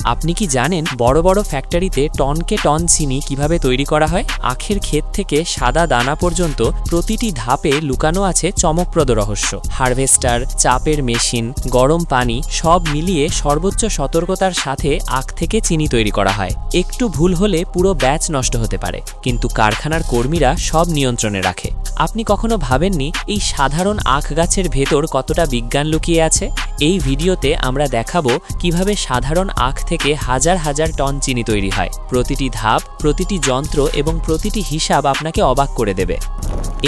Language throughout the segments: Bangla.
আপনি কি জানেন বড় বড় ফ্যাক্টরিতে টনকে টন চিনি কিভাবে তৈরি করা হয়? আখের ক্ষেত থেকে সাদা দানা পর্যন্ত প্রতিটি ধাপে লুকানো আছে চমকপ্রদ রহস্য। হারভেস্টার, চাপের মেশিন, গরম পানি সব মিলিয়ে সর্বোচ্চ সতর্কতার সাথে আখ থেকে চিনি তৈরি করা হয়। একটু ভুল হলে পুরো ব্যাচ নষ্ট হতে পারে, কিন্তু কারখানার কর্মীরা সব নিয়ন্ত্রণে রাখে। আপনি কখনো ভাবেননি এই সাধারণ আখ গাছের ভেতর কতটা বিজ্ঞান লুকিয়ে আছে? এই ভিডিওতে আমরা দেখাবো কিভাবে সাধারণ আখ থেকে হাজার হাজার টন চিনি তৈরি হয়। প্রতিটি ধাপ, প্রতিটি যন্ত্র এবং প্রতিটি হিসাব আপনাকে অবাক করে দেবে।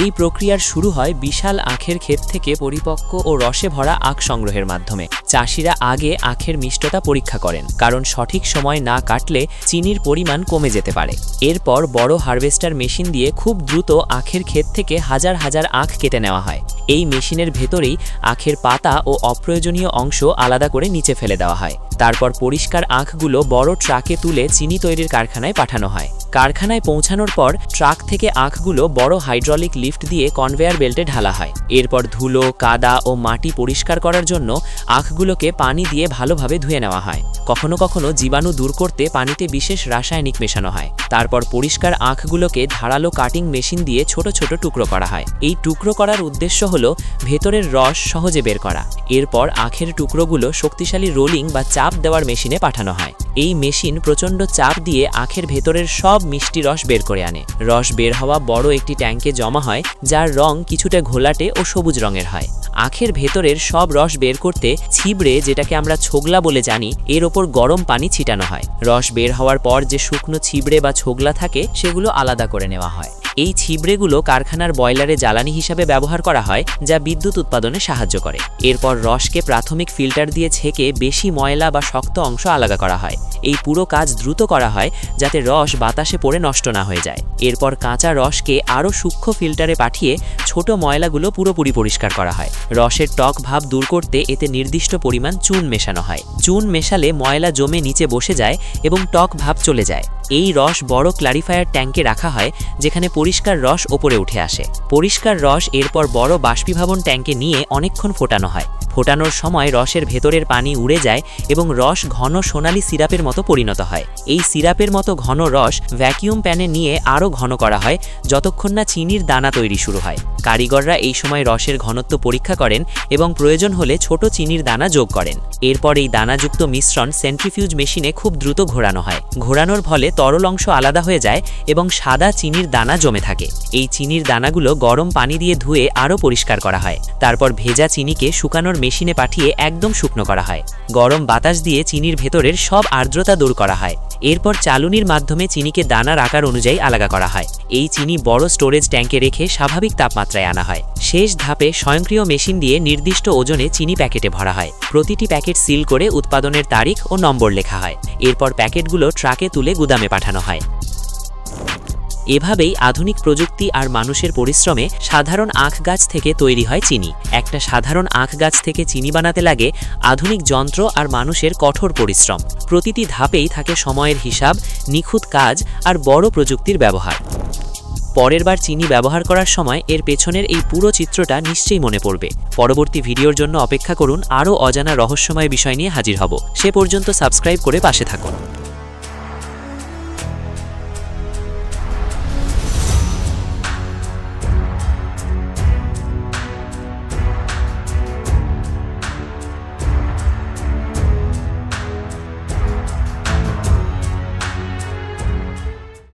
এই প্রক্রিয়ার শুরু হয় বিশাল আখের ক্ষেত থেকে পরিপক্ক ও রসে ভরা আখ সংগ্রহের মাধ্যমে। চাষিরা আগে আখের মিষ্টতা পরীক্ষা করেন, কারণ সঠিক সময় না কাটলে চিনির পরিমাণ কমে যেতে পারে। এরপর বড় হারভেস্টার মেশিন দিয়ে খুব দ্রুত আখের ক্ষেত থেকে হাজার হাজার আখ কেটে নেওয়া হয়। এই মেশিনের ভেতরেই আখের পাতা ও অপ্রয়োজনীয় অংশ আলাদা করে নিচে ফেলে দেওয়া হয়। তারপর পরিষ্কার আখগুলো বড় ট্রাকে তুলে চিনি তৈরির কারখানায় পাঠানো হয়। কারখানায় পৌঁছানোর পর ট্রাক থেকে আখগুলো বড় হাইড্রোলিক লিফট দিয়ে কনভেয়ার বেল্টে ঢালা হয়। এরপর ধুলো, কাদা ও মাটি পরিষ্কার করার জন্য আখগুলোকে পানি দিয়ে ভালোভাবে ধুয়ে নেওয়া হয়। কখনো কখনো জীবাণু দূর করতে পানিতে বিশেষ রাসায়নিক মেশানো হয়। তারপর পরিষ্কার আখগুলোকে ধারালো কাটিং মেশিন দিয়ে ছোট ছোট টুকরো করা হয়। এই টুকরো করার উদ্দেশ্য হলো ভেতরের রস সহজে বের করা। এরপর আখের টুকরোগুলো শক্তিশালী রোলিং বা চাপ দেওয়ার মেশিনে পাঠানো হয়। এই মেশিন প্রচণ্ড চাপ দিয়ে আখের ভেতরের সব মিষ্টি রস বের করে আনে। রস বের হওয়া বড় একটি ট্যাঙ্কে জমা হয়, যার রং কিছুটা ঘোলাটে ও সবুজ রঙের হয়। আখের ভেতরের সব রস বের করতে ছিবড়ে, যেটাকে আমরা ছোগলা বলে জানি, এর ওপর গরম পানি ছিটানো হয়। রস বের হওয়ার পর যে শুকনো ছিবড়ে বা ছোগলা থাকে সেগুলো আলাদা করে নেওয়া হয়। এই ছিবড়েগুলো কারখানার বয়লারে জ্বালানি হিসাবে ব্যবহার করা হয়, যা বিদ্যুৎ উৎপাদনে সাহায্য করে। এরপর রসকে প্রাথমিক ফিল্টার দিয়ে ছেঁকে বেশি ময়লা বা শক্ত অংশ আলাদা করা হয়। এই পুরো কাজ দ্রুত করা হয় যাতে রস বাতাসে পড়ে নষ্ট না হয়ে যায়। এরপর কাঁচা রসকে আরও সূক্ষ্ম ফিল্টারে পাঠিয়ে ছোট ময়লাগুলো পুরোপুরি পরিষ্কার করা হয়। রসের টক ভাব দূর করতে এতে নির্দিষ্ট পরিমাণ চুন মেশানো হয়। চুন মেশালে ময়লা জমে নিচে বসে যায় এবং টক ভাব চলে যায়। এই রস বড় ক্লারিফায়ার ট্যাঙ্কে রাখা হয়, যেখানে পরিষ্কার রস ওপরে উঠে আসে। পরিষ্কার রস এরপর বড় বাষ্পীভবন ট্যাঙ্কে নিয়ে অনেকক্ষণ ফোটানো হয়। ফোটানোর সময় রসের ভেতরের পানি উড়ে যায় এবং রস ঘন সোনালি সিরাপের মতো পরিণত হয়। এই সিরাপের মতো ঘন রস ভ্যাকিউম প্যানে নিয়ে আরও ঘন করা হয়, যতক্ষণ না চিনির দানা তৈরি শুরু হয়। কারিগররা এই সময় রসের ঘনত্ব পরীক্ষা করেন এবং প্রয়োজন হলে ছোট চিনির দানা যোগ করেন। এরপর এই দানাযুক্ত মিশ্রণ সেন্ট্রিফিউজ মেশিনে খুব দ্রুত ঘোরানো হয়। ঘোরানোর ফলে তরল অংশ আলাদা হয়ে যায় এবং সাদা চিনির দানা জমে থাকে। এই চিনির দানাগুলো গরম পানি দিয়ে ধুয়ে আরও পরিষ্কার করা হয়। তারপর ভেজা চিনিকে শুকানোর মেশিনে পাঠিয়ে একদম শুকনো করা হয়। গরম বাতাস দিয়ে চিনির ভেতরের সব আর্দ্রতা দূর করা হয়। এরপর চালুনির মাধ্যমে চিনিকে দানার আকার অনুযায়ী আলাদা করা হয়। এই চিনি বড় স্টোরেজ ট্যাঙ্কে রেখে স্বাভাবিক তাপমাত্রায় আনা হয়। শেষ ধাপে স্বয়ংক্রিয় মেশিন দিয়ে নির্দিষ্ট ওজনে চিনি প্যাকেটে ভরা হয়। প্রতিটি প্যাকেট সিল করে উৎপাদনের তারিখ ও নম্বর লেখা হয়। এরপর প্যাকেটগুলো ট্রাকে তুলে গুদামে পাঠানো হয়। এভাবেই আধুনিক প্রযুক্তি আর মানুষের পরিশ্রমে সাধারণ আখ গাছ থেকে তৈরি হয় চিনি। একটা সাধারণ আখ গাছ থেকে চিনি বানাতে লাগে আধুনিক যন্ত্র আর মানুষের কঠোর পরিশ্রম। প্রতিটি ধাপেই থাকে সময়ের হিসাব, নিখুঁত কাজ আর বড় প্রযুক্তির ব্যবহার। পরের বার চিনি ব্যবহার করার সময় এর পেছনের এই পুরো চিত্রটা নিশ্চয়ই মনে পড়বে। পরবর্তী ভিডিওর জন্য অপেক্ষা করুন, আরও অজানা রহস্যময় বিষয় নিয়ে হাজির হব। সে পর্যন্ত সাবস্ক্রাইব করে পাশে থাকুন।